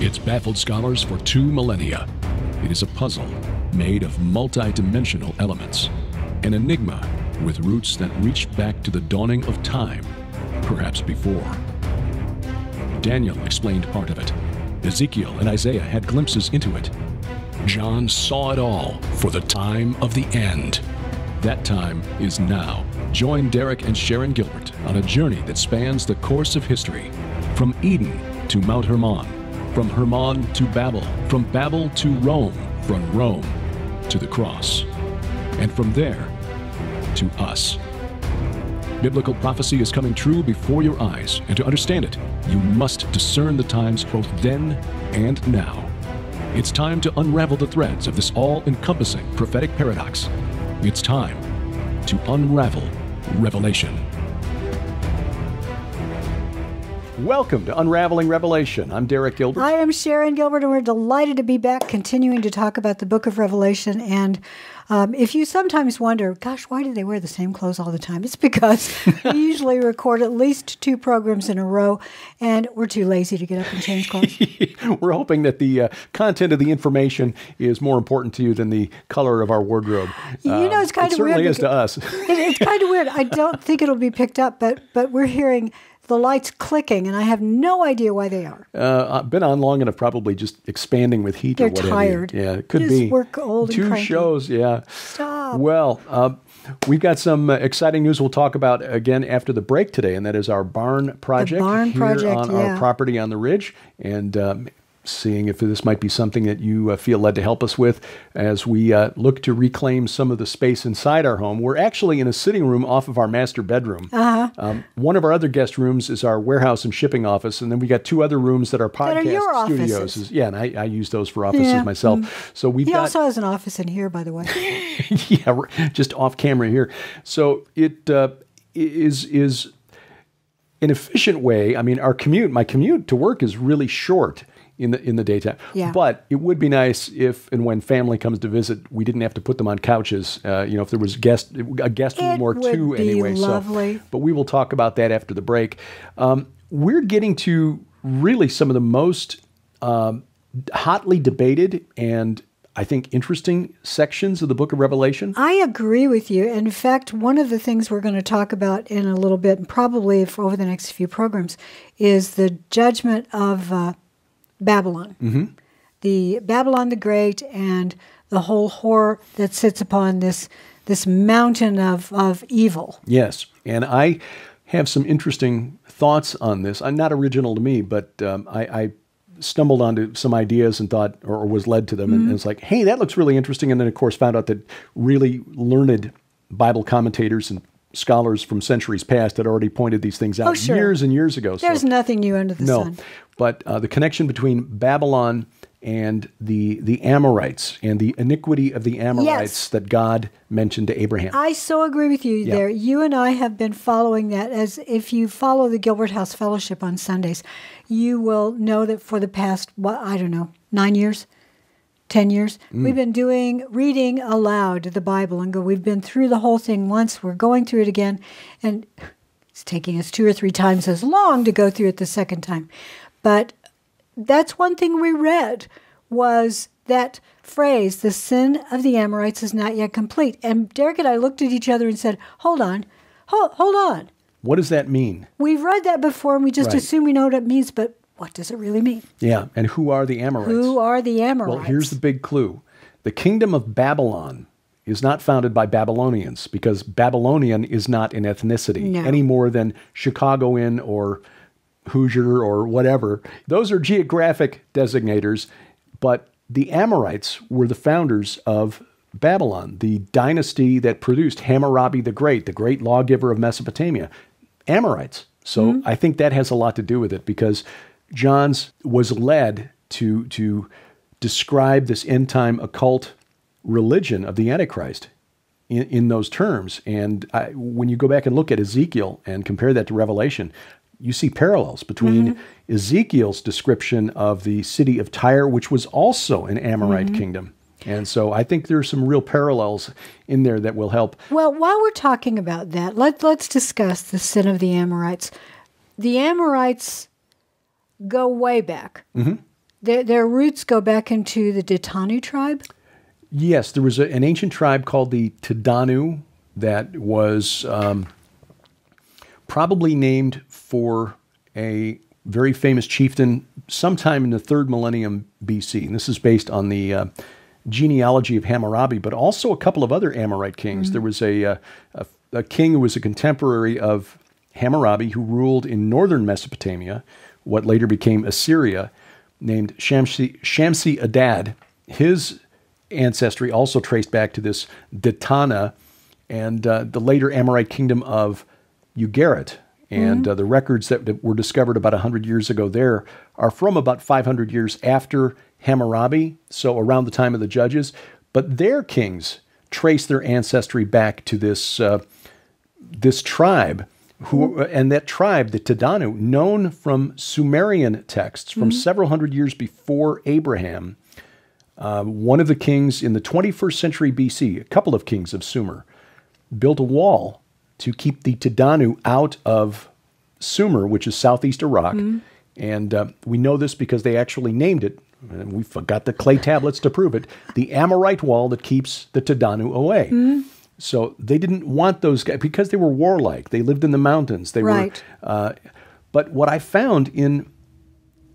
It's baffled scholars for 2 millennia. It is a puzzle made of multi-dimensional elements, an enigma with roots that reach back to the dawning of time, perhaps before. Daniel explained part of it. Ezekiel and Isaiah had glimpses into it. John saw it all for the time of the end. That time is now. Join Derek and Sharon Gilbert on a journey that spans the course of history, from Eden to Mount Hermon, from Hermon to Babel, from Babel to Rome, from Rome to the cross, and from there to us. Biblical prophecy is coming true before your eyes, and to understand it, you must discern the times both then and now. It's time to unravel the threads of this all-encompassing prophetic paradox. It's time to unravel Revelation. Welcome to Unraveling Revelation. I'm Derek Gilbert. I am Sharon Gilbert, and we're delighted to be back continuing to talk about the book of Revelation. And if you sometimes wonder, gosh, why do they wear the same clothes all the time? It's because we usually record at least 2 programs in a row, and we're too lazy to get up and change clothes. We're hoping that the content of the information is more important to you than the color of our wardrobe. You know, it's kind of weird. It certainly is to us. It's kind of weird. I don't think it'll be picked up, but we're hearing the lights clicking, and I have no idea why they are. I've been on long enough, probably just expanding with heat or whatever. They're tired. Yeah, it could just be. Work old 2 and cranky. shows, yeah. Stop. Well, we've got some exciting news we'll talk about again after the break today, and that is our barn project here on our property on the Ridge, and seeing if this might be something that you feel led to help us with as we look to reclaim some of the space inside our home. We're actually in a sitting room off of our master bedroom. One of our other guest rooms is our warehouse and shipping office, and then we got 2 other rooms that are podcast studios. Yeah, and I use those for offices myself. So we've got... also has an office in here, by the way. Yeah, just off camera here. So it is an efficient way. I mean, my commute to work is really short in the daytime. Yeah. But it would be nice if and when family comes to visit, we didn't have to put them on couches. If there was a guest room or 2 anyway. It would be lovely. So, but we will talk about that after the break. We're getting to really some of the most hotly debated and I think interesting sections of the book of Revelation. I agree with you. In fact, one of the things we're going to talk about in a little bit, and probably over the next few programs, is the judgment of Babylon. Mm-hmm. The Babylon the Great and the whole horror that sits upon this mountain of evil. Yes, and I have some interesting thoughts on this. Not original to me, but I stumbled onto some ideas and thought, or was led to them, and it's like, hey, that looks really interesting. And then, of course, found out that really learned Bible commentators and scholars from centuries past had already pointed these things out years and years ago. There's nothing new under the sun. But the connection between Babylon and the Amorites and the iniquity of the Amorites that God mentioned to Abraham. I so agree with you there. You and I have been following that. As if you follow the Gilbert House Fellowship on Sundays, you will know that for the past, 9 years, 10 years, we've been reading aloud the Bible, and we've been through the whole thing once. We're going through it again, and it's taking us 2 or 3 times as long to go through it the second time. But that's one thing we read, was that phrase, the sin of the Amorites is not yet complete. And Derek and I looked at each other and said, hold on. What does that mean? We've read that before, and we just assume we know what it means, but what does it really mean? Yeah, and who are the Amorites? Who are the Amorites? Well, here's the big clue. The kingdom of Babylon is not founded by Babylonians, because Babylonian is not an ethnicity any more than Chicagoan or Hoosier or whatever. Those are geographic designators, but the Amorites were the founders of Babylon, the dynasty that produced Hammurabi the great lawgiver of Mesopotamia. Amorites. So I think that has a lot to do with it, because John's was led to describe this end-time occult religion of the Antichrist in those terms. And when you go back and look at Ezekiel and compare that to Revelation, you see parallels between Ezekiel's description of the city of Tyre, which was also an Amorite kingdom. And so I think there's some real parallels in there that will help. Well, while we're talking about that, let's discuss the sin of the Amorites. The Amorites go way back. Their roots go back into the Tidanu tribe? Yes, there was an ancient tribe called the Tidanu that was probably named for a very famous chieftain sometime in the 3rd millennium BC. And this is based on the genealogy of Hammurabi, but also a couple of other Amorite kings. There was a king who was a contemporary of Hammurabi who ruled in northern Mesopotamia, what later became Assyria, named Shamsi Adad. His ancestry also traced back to this Ditana and the later Amorite kingdom of Ugarit. And the records that were discovered about 100 years ago there are from about 500 years after Hammurabi, so around the time of the judges. But their kings trace their ancestry back to this this tribe, and that tribe, the Tidanu, known from Sumerian texts from several hundred years before Abraham. One of the kings in the 21st century BC, a couple of kings of Sumer, built a wall to keep the Tidanu out of Sumer, which is southeast Iraq. And we know this because they actually named it, and we forgot the clay tablets to prove it, the Amorite wall that keeps the Tidanu away. So they didn't want those guys, because they were warlike. They lived in the mountains. They were. But what I found in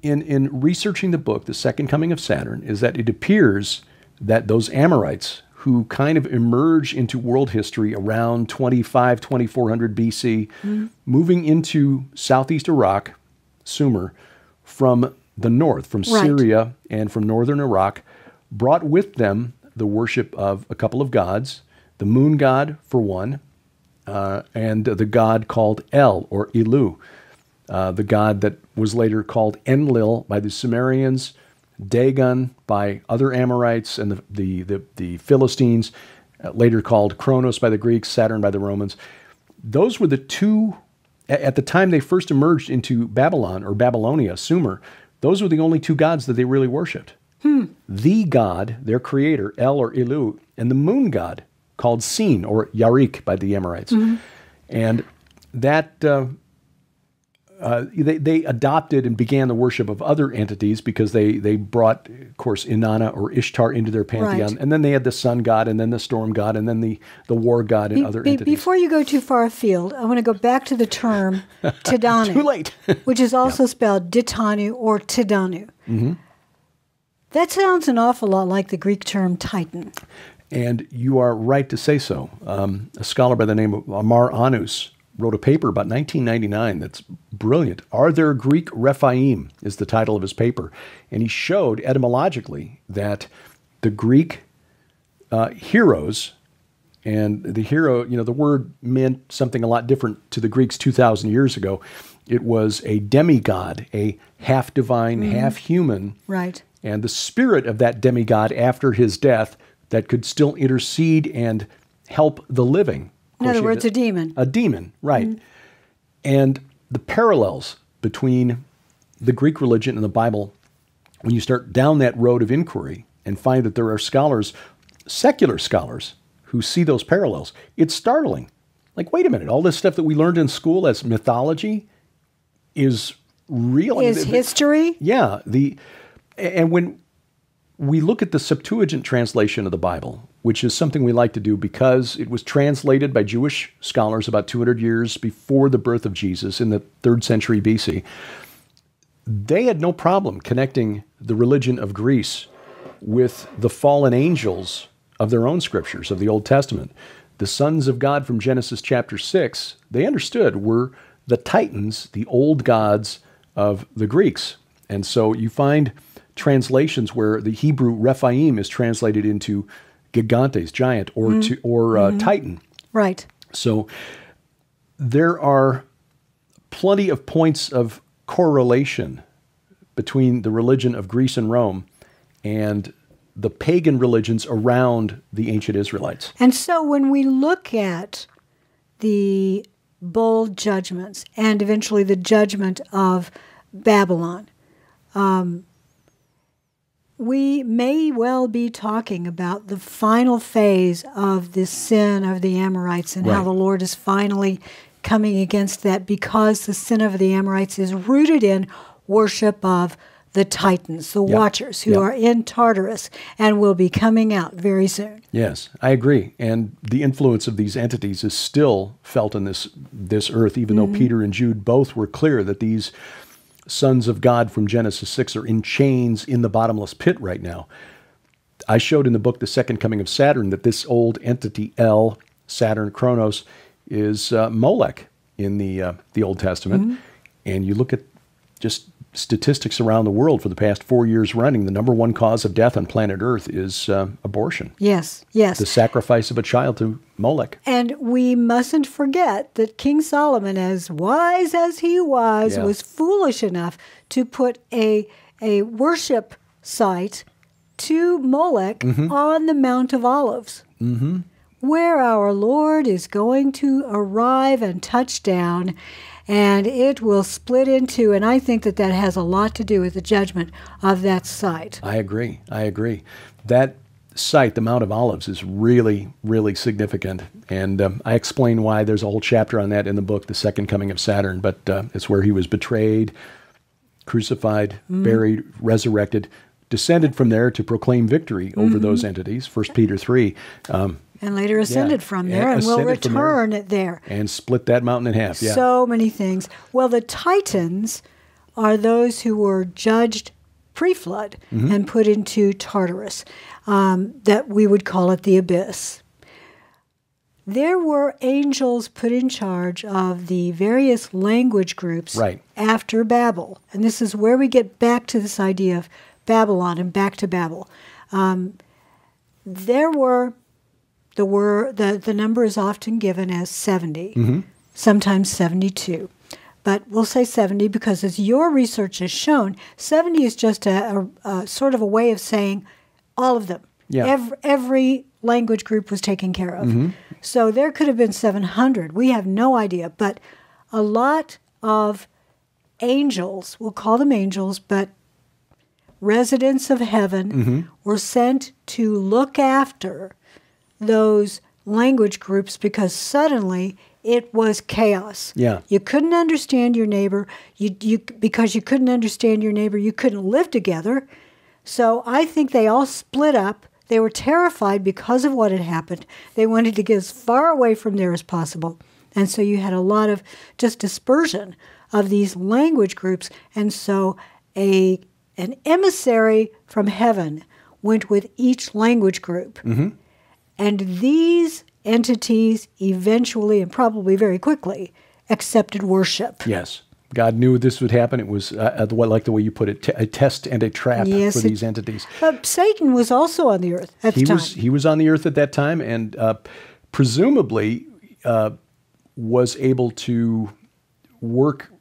researching the book, The Second Coming of Saturn, is that it appears that those Amorites, who kind of emerge into world history around 2400 BC, moving into southeast Iraq, Sumer, from the north, from Syria and from northern Iraq, brought with them the worship of a couple of gods, the moon god for one, and the god called El, or Ilu, the god that was later called Enlil by the Sumerians, Dagon by other Amorites, and the Philistines, later called Kronos by the Greeks, Saturn by the Romans. Those were the two, at the time they first emerged into Babylon, or Babylonia, Sumer, those were the only two gods that they really worshipped. The god, their creator, El or Ilu, and the moon god, called Sin, or Yarik by the Amorites. And that... they adopted and began the worship of other entities because they brought, of course, Inanna or Ishtar into their pantheon. And then they had the sun god, and then the storm god, and then the war god and other entities. Before you go too far afield, I want to go back to the term Tidanu. Too late. Which is also spelled Ditanu or Tidanu. That sounds an awful lot like the Greek term Titan. And you are right to say so. A scholar by the name of Amar Anus wrote a paper about 1999 that's brilliant. Are There Greek Rephaim is the title of his paper. And he showed etymologically that the Greek heroes, and the hero, the word meant something a lot different to the Greeks 2,000 years ago. It was a demigod, a half divine, half human. Right. And the spirit of that demigod after his death that could still intercede and help the living. In other words, a demon. A demon, right. And the parallels between the Greek religion and the Bible, when you start down that road of inquiry and find that there are scholars, secular scholars, who see those parallels, it's startling. Like, wait a minute, all this stuff that we learned in school as mythology is real. Is history? Yeah. And when we look at the Septuagint translation of the Bible, which is something we like to do because it was translated by Jewish scholars about 200 years before the birth of Jesus in the 3rd century BC. They had no problem connecting the religion of Greece with the fallen angels of their own scriptures of the Old Testament. The sons of God from Genesis chapter 6, they understood were the Titans, the old gods of the Greeks. And so you find translations where the Hebrew Rephaim is translated into gigantes, giant, or Titan. Right. So there are plenty of points of correlation between the religion of Greece and Rome and the pagan religions around the ancient Israelites. And so when we look at the bowl judgments and eventually the judgment of Babylon, we may well be talking about the final phase of the sin of the Amorites and how the Lord is finally coming against that, because the sin of the Amorites is rooted in worship of the Titans, the Watchers, who are in Tartarus and will be coming out very soon. Yes, I agree. And the influence of these entities is still felt in this earth, even though Peter and Jude both were clear that these sons of God from Genesis 6 are in chains in the bottomless pit right now. I showed in the book, The Second Coming of Saturn, that this old entity, El, Saturn, Kronos, is Molech in the Old Testament. And you look at just statistics around the world for the past 4 years running, the number one cause of death on planet Earth is abortion. Yes, yes. The sacrifice of a child to Molech. And we mustn't forget that King Solomon, as wise as he was foolish enough to put a worship site to Molech on the Mount of Olives, where our Lord is going to arrive and touch down. And it will split into, and I think that has a lot to do with the judgment of that site. I agree. That site, the Mount of Olives, is really, really significant. And I explain why. There's a whole chapter on that in the book, The Second Coming of Saturn. But it's where he was betrayed, crucified, buried, resurrected, descended from there to proclaim victory over those entities, 1 Peter 3. And later ascended from there and will return there. And split that mountain in half, So many things. Well, the Titans are those who were judged pre-flood and put into Tartarus, that we would call it the abyss. There were angels put in charge of the various language groups after Babel. And this is where we get back to this idea of Babylon and back to Babel. The number is often given as 70, sometimes 72. But we'll say 70 because, as your research has shown, 70 is just a sort of a way of saying all of them. Yeah. Every language group was taken care of. So there could have been 700. We have no idea. But a lot of angels, we'll call them angels, but residents of heaven were sent to look after those language groups because suddenly it was chaos. Yeah. You couldn't understand your neighbor. Because you couldn't understand your neighbor, you couldn't live together. So I think they all split up. They were terrified because of what had happened. They wanted to get as far away from there as possible. And so you had a lot of just dispersion of these language groups. And so an emissary from heaven went with each language group. And these entities eventually, and probably very quickly, accepted worship. Yes. God knew this would happen. It was, like the way you put it, a test and a trap for these entities. But Satan was also on the earth at the time. He was on the earth at that time and presumably was able to work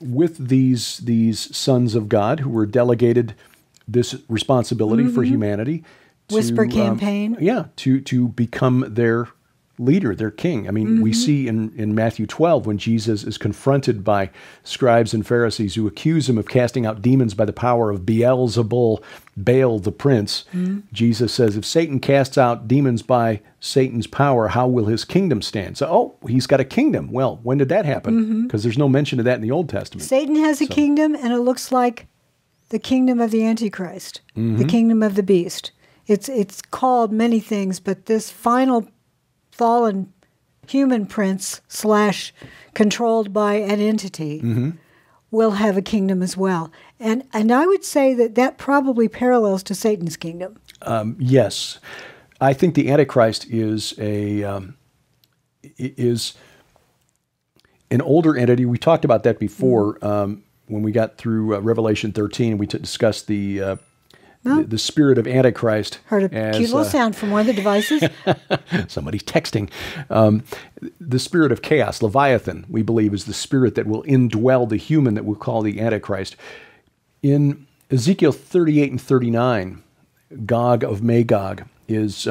with these sons of God who were delegated this responsibility for humanity. Whisper campaign. To become their leader, their king. I mean, we see in Matthew 12 when Jesus is confronted by scribes and Pharisees who accuse him of casting out demons by the power of Beelzebul, Baal the prince. Jesus says, if Satan casts out demons by Satan's power, how will his kingdom stand? So, he's got a kingdom. Well, when did that happen? Because there's no mention of that in the Old Testament. Satan has a kingdom, and it looks like the kingdom of the Antichrist, the kingdom of the beast. It's called many things, but this final fallen human prince / controlled by an entity will have a kingdom as well. And I would say that probably parallels to Satan's kingdom. Yes. I think the Antichrist is an older entity. We talked about that before when we got through Revelation 13. We discussed the spirit of Antichrist. Heard a cute little sound from one of the devices. Somebody's texting. The spirit of chaos, Leviathan, we believe, is the spirit that will indwell the human that we'll call the Antichrist. In Ezekiel 38 and 39, Gog of Magog is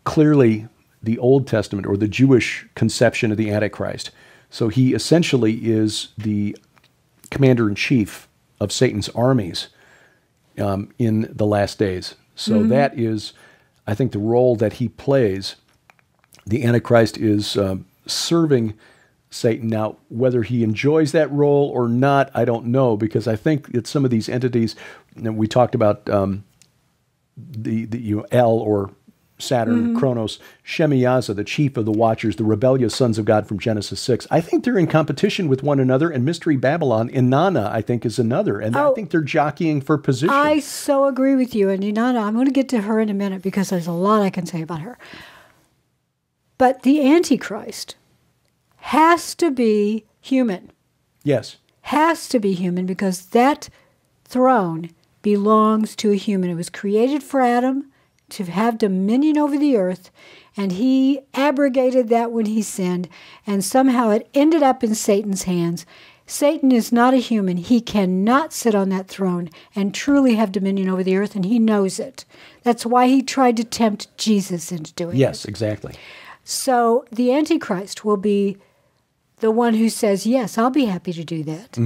clearly the Old Testament or the Jewish conception of the Antichrist. So he essentially is the commander-in-chief of Satan's armies in the last days. So that is, I think, the role that he plays. The Antichrist is serving Satan. Now, whether he enjoys that role or not, I don't know, because I think that some of these entities, and we talked about El or Saturn, Kronos, Shemiyaza, the chief of the Watchers, the rebellious sons of God from Genesis 6. I think they're in competition with one another, and Mystery Babylon, Inanna, I think, is another. And I think they're jockeying for position. I so agree with you. And Inanna, I'm going to get to her in a minute because there's a lot I can say about her. But the Antichrist has to be human. Yes. Has to be human because that throne belongs to a human. It was created for Adam to have dominion over the earth, and he abrogated that when he sinned, and somehow it ended up in Satan's hands. Satan is not a human. He cannot sit on that throne and truly have dominion over the earth, and he knows it. That's why he tried to tempt Jesus into doing it. Yes, exactly. So the Antichrist will be the one who says, yes, I'll be happy to do that.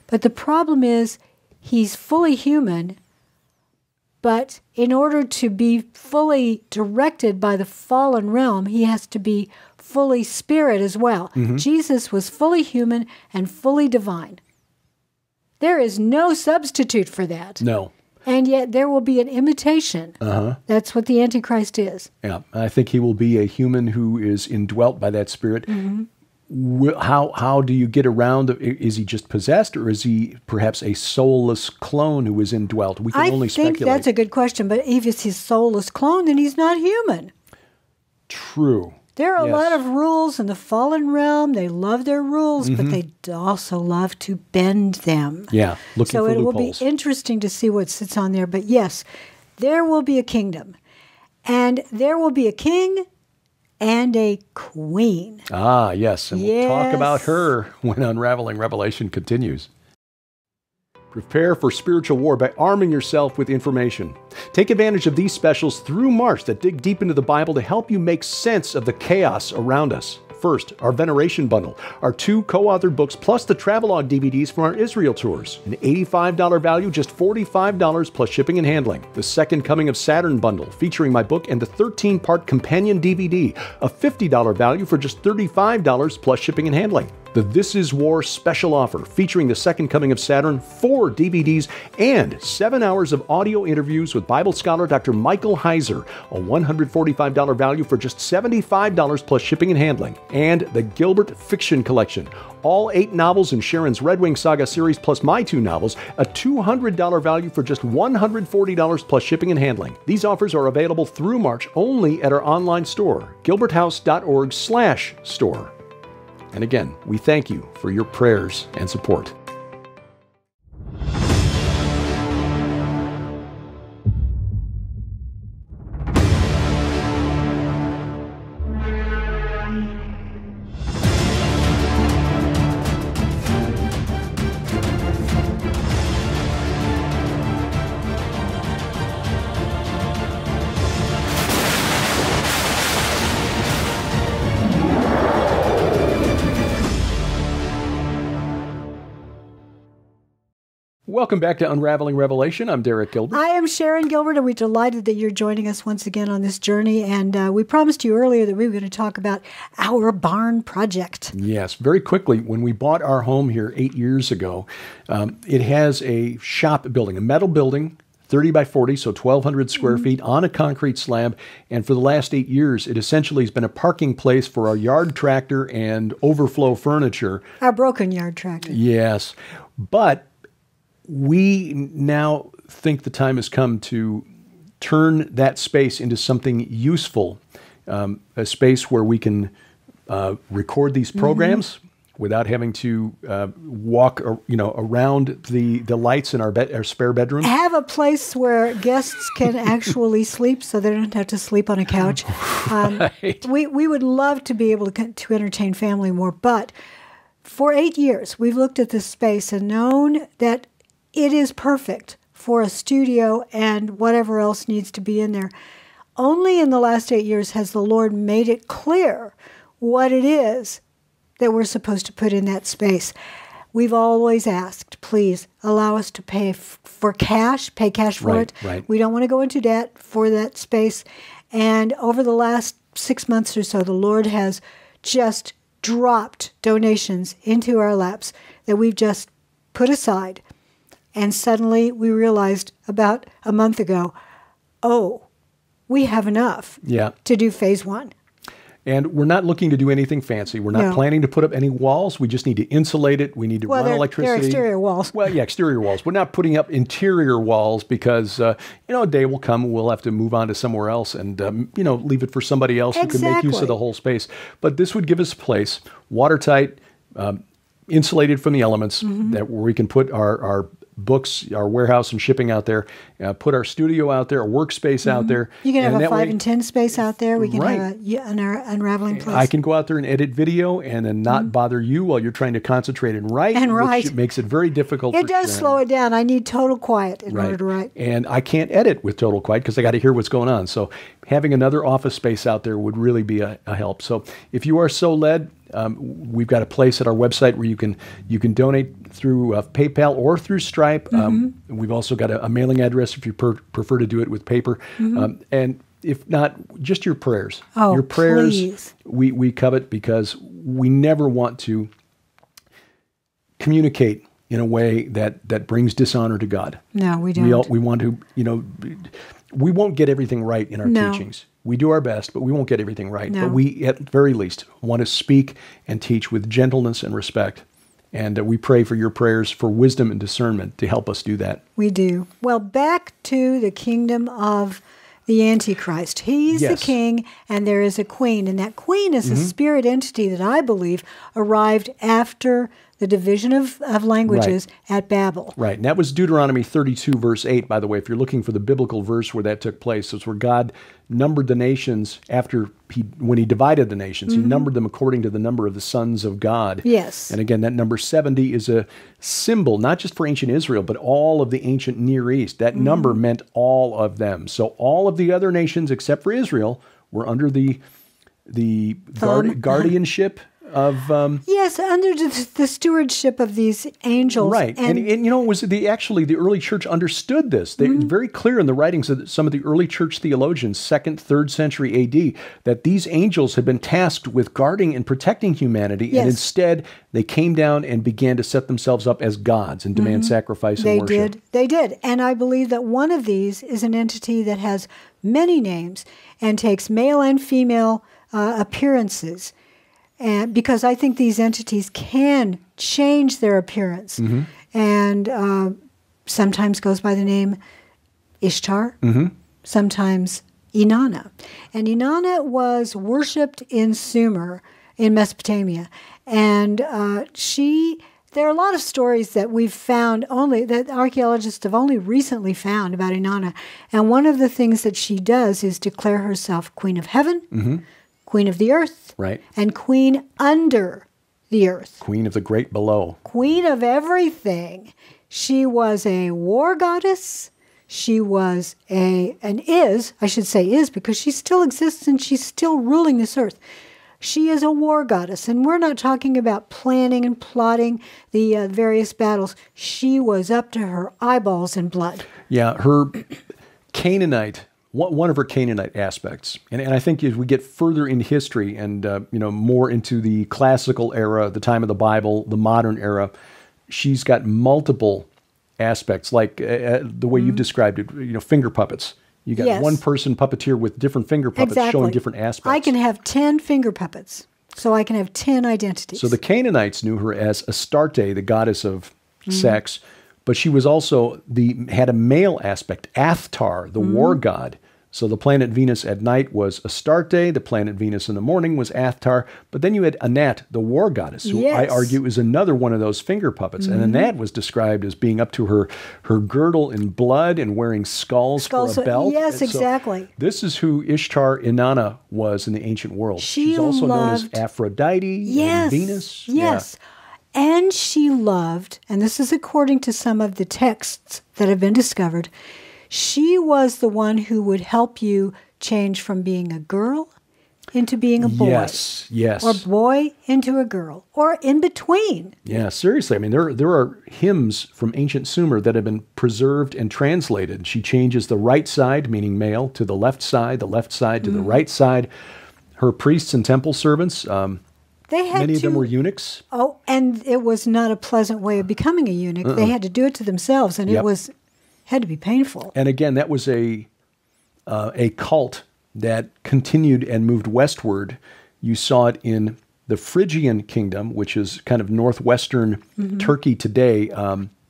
But the problem is he's fully human, but in order to be fully directed by the fallen realm, he has to be fully spirit as well. Jesus was fully human and fully divine. There is no substitute for that. No. And yet there will be an imitation. That's what the Antichrist is. Yeah, I think he will be a human who is indwelt by that spirit. How do you get around? Is he just possessed, or is he perhaps a soulless clone who is indwelt? We can only speculate. I think that's a good question, but if it's his soulless clone, then he's not human. True. There are a lot of rules in the fallen realm. They love their rules, but they also love to bend them. Yeah, looking for loopholes. So it will be interesting to see what sits on there. But yes, there will be a kingdom, and there will be a king and a queen. Ah, yes. And we'll talk about her when Unraveling Revelation continues. Prepare for spiritual war by arming yourself with information. Take advantage of these specials through March that dig deep into the Bible to help you make sense of the chaos around us. First, our Veneration Bundle, our 2 co-authored books plus the travelogue DVDs from our Israel tours. An $85 value, just $45 plus shipping and handling. The Second Coming of Saturn Bundle, featuring my book and the 13-part companion DVD, a $50 value for just $35 plus shipping and handling. The This Is War special offer, featuring the Second Coming of Saturn, 4 DVDs, and 7 hours of audio interviews with Bible scholar Dr. Michael Heiser, a $145 value for just $75 plus shipping and handling. And the Gilbert Fiction Collection, all 8 novels in Sharon's Red Wing Saga series plus my 2 novels, a $200 value for just $140 plus shipping and handling. These offers are available through March only at our online store, gilberthouse.org/store. And again, we thank you for your prayers and support. Welcome back to Unraveling Revelation. I'm Derek Gilbert. I am Sharon Gilbert, and we're delighted that you're joining us once again on this journey. And we promised you earlier that we were going to talk about our barn project. Yes, very quickly. When we bought our home here 8 years ago, it has a shop building, a metal building, 30 by 40, so 1,200 square feet on a concrete slab. And for the last 8 years, it essentially has been a parking place for our yard tractor and overflow furniture. Our broken yard tractor. Yes, but we now think the time has come to turn that space into something useful, a space where we can record these programs without having to walk, around the lights in our spare bedroom. Have a place where guests can actually sleep, so they don't have to sleep on a couch. Right. We would love to be able to entertain family more, but for 8 years we've looked at this space and known that it is perfect for a studio and whatever else needs to be in there. Only in the last 8 years has the Lord made it clear what it is that we're supposed to put in that space. We've always asked, please allow us to pay cash for it. Right. We don't want to go into debt for that space. And over the last 6 months or so, the Lord has just dropped donations into our laps that we've just put aside. And suddenly we realized about a month ago, oh, we have enough to do phase 1. And we're not looking to do anything fancy. We're not planning to put up any walls. We just need to insulate it. We need to run electricity. They're exterior walls. Well, yeah, exterior walls. We're not putting up interior walls because, a day will come we'll have to move on to somewhere else and, leave it for somebody else who can make use of the whole space. But this would give us a place, watertight, insulated from the elements, that where we can put our books, our warehouse and shipping out there, put our studio out there, a workspace out there. You can have a 5 and 10 space out there. We can have an unraveling place. I can go out there and edit video and then not bother you while you're trying to concentrate and write, which makes it very difficult. It does slow it down. I need total quiet in order to write. And I can't edit with total quiet because I got to hear what's going on. So having another office space out there would really be a help. So if you are so led, we've got a place at our website where you can donate through PayPal or through Stripe. We've also got a mailing address if you prefer to do it with paper. And if not, just your prayers. Oh, your prayers, please. We covet because we never want to communicate in a way that brings dishonor to God. No, we don't. We want to, we won't get everything right in our teachings. We do our best, but we won't get everything right. No. But we, at very least, want to speak and teach with gentleness and respect. And we pray for your prayers for wisdom and discernment to help us do that. We do. Well, back to the kingdom of the Antichrist. He's the king, and there is a queen. And that queen is a spirit entity that I believe arrived after the division of languages at Babel. Right. And that was Deuteronomy 32, verse 8, by the way. If you're looking for the biblical verse where that took place, it's where God numbered the nations when he divided the nations. He numbered them according to the number of the sons of God. Yes. And again, that number 70 is a symbol, not just for ancient Israel, but all of the ancient Near East. That number meant all of them. So all of the other nations except for Israel were under the guardianship of yes, under the stewardship of these angels. Right. And it was the early church understood this. It's very clear in the writings of some of the early church theologians, 2nd, 3rd century AD, that these angels had been tasked with guarding and protecting humanity, and instead they came down and began to set themselves up as gods and demand sacrifice and worship. They did. And I believe that one of these is an entity that has many names and takes male and female appearances. And because I think these entities can change their appearance, and sometimes goes by the name Ishtar, sometimes Inanna. And Inanna was worshipped in Sumer in Mesopotamia. And there are a lot of stories that we've found that archaeologists have only recently found about Inanna. And one of the things that she does is declare herself Queen of Heaven, Queen of the Earth, and Queen under the earth. Queen of the great below. Queen of everything. She was a war goddess. She was I should say is, because she still exists and she's still ruling this earth. She is a war goddess, and we're not talking about planning and plotting the various battles. She was up to her eyeballs in blood. Yeah, her Canaanite, one of her Canaanite aspects, and I think as we get further in history and more into the classical era, the time of the Bible, the modern era, she's got multiple aspects, like the way you've described it, finger puppets. You got one person puppeteer with different finger puppets showing different aspects. I can have 10 finger puppets, so I can have 10 identities. So the Canaanites knew her as Astarte, the goddess of sex, but she was also had a male aspect, Athtar, the war god. So the planet Venus at night was Astarte, the planet Venus in the morning was Athtar, but then you had Anat, the war goddess, who I argue is another one of those finger puppets. And Anat was described as being up to her girdle in blood and wearing skulls for a belt. Yes, exactly. So this is who Ishtar Inanna was in the ancient world. She's also known as Aphrodite and Venus. Yes. Yeah. And she loved, and this is according to some of the texts that have been discovered, she was the one who would help you change from being a girl into being a boy. Yes. Or boy into a girl, or in between. Yeah, seriously. I mean, there are hymns from ancient Sumer that have been preserved and translated. She changes the right side, meaning male, to the left side to the right side. Her priests and temple servants, Many of them were eunuchs. Oh, and it was not a pleasant way of becoming a eunuch. They had to do it to themselves, and it had to be painful. And again, that was a cult that continued and moved westward. You saw it in the Phrygian kingdom, which is kind of northwestern Turkey today,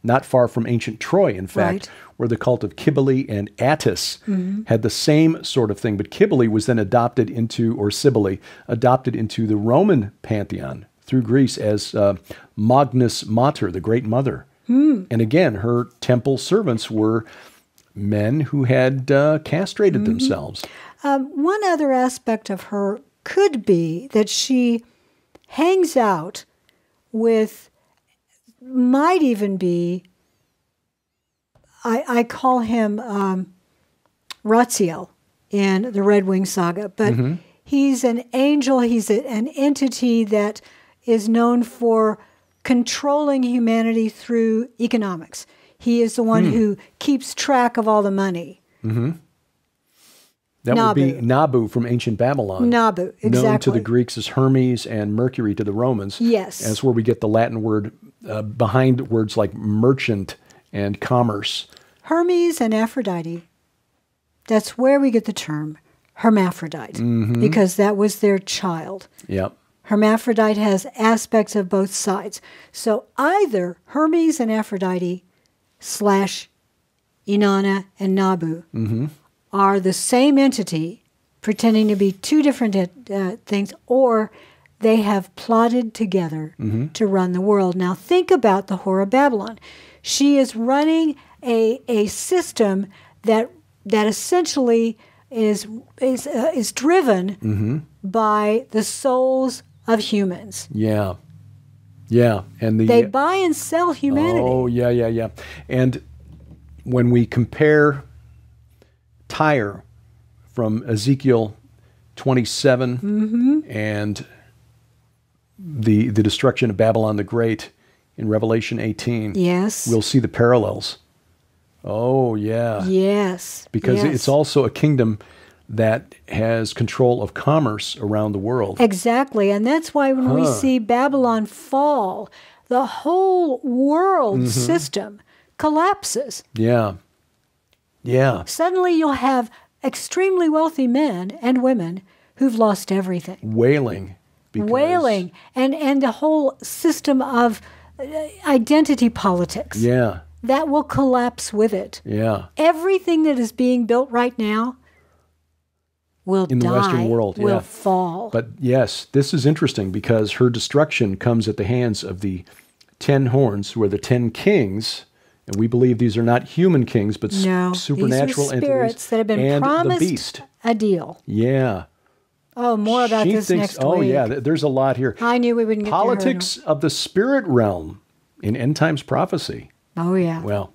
not far from ancient Troy, in fact, where the cult of Cybele and Attis had the same sort of thing. But Cybele was then adopted into, or Cybele, adopted into the Roman pantheon through Greece as Magnus Mater, the Great Mother. And again, her temple servants were men who had castrated themselves. One other aspect of her could be that she hangs out with, might even be, I call him Ratziel in the Red Wing Saga, but he's an angel, he's an entity that is known for controlling humanity through economics. He is the one who keeps track of all the money. That would be Nabu from ancient Babylon. Nabu, exactly. Known to the Greeks as Hermes and Mercury to the Romans. Yes. And that's where we get the Latin word behind words like merchant and commerce. Hermes and Aphrodite. That's where we get the term hermaphrodite, because that was their child. Yep. Hermaphrodite has aspects of both sides. So either Hermes and Aphrodite / Inanna and Nabu are the same entity pretending to be two different things, or they have plotted together to run the world. Now think about the Whore of Babylon. She is running a system that essentially is driven by the souls of humans. Yeah. Yeah. And they buy and sell humanity. Oh, yeah. And when we compare Tyre from Ezekiel 27 and the destruction of Babylon the Great in Revelation 18, yes, we'll see the parallels. Oh, yeah. Yes. Because it's also a kingdom that has control of commerce around the world. Exactly. And that's why when we see Babylon fall, the whole world system collapses. Yeah. Yeah. Suddenly you'll have extremely wealthy men and women who've lost everything. Wailing. Wailing. And the whole system of identity politics. Yeah. That will collapse with it. Yeah. Everything that is being built right now will in the Western world, will fall. But yes, this is interesting because her destruction comes at the hands of the 10 horns, who are the 10 kings, and we believe these are not human kings, but supernatural these are spirits entities, that have been and promised the beast. A deal. Yeah. Oh, more about this next week. Oh, yeah, there's a lot here. I knew we wouldn't get Politics of the spirit realm in end times prophecy. Oh, yeah. Well,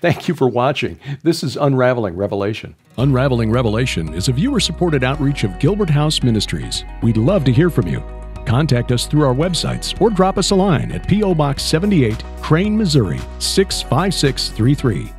thank you for watching. This is Unraveling Revelation. Unraveling Revelation is a viewer-supported outreach of Gilbert House Ministries. We'd love to hear from you. Contact us through our websites or drop us a line at P.O. Box 78, Crane, Missouri 65633.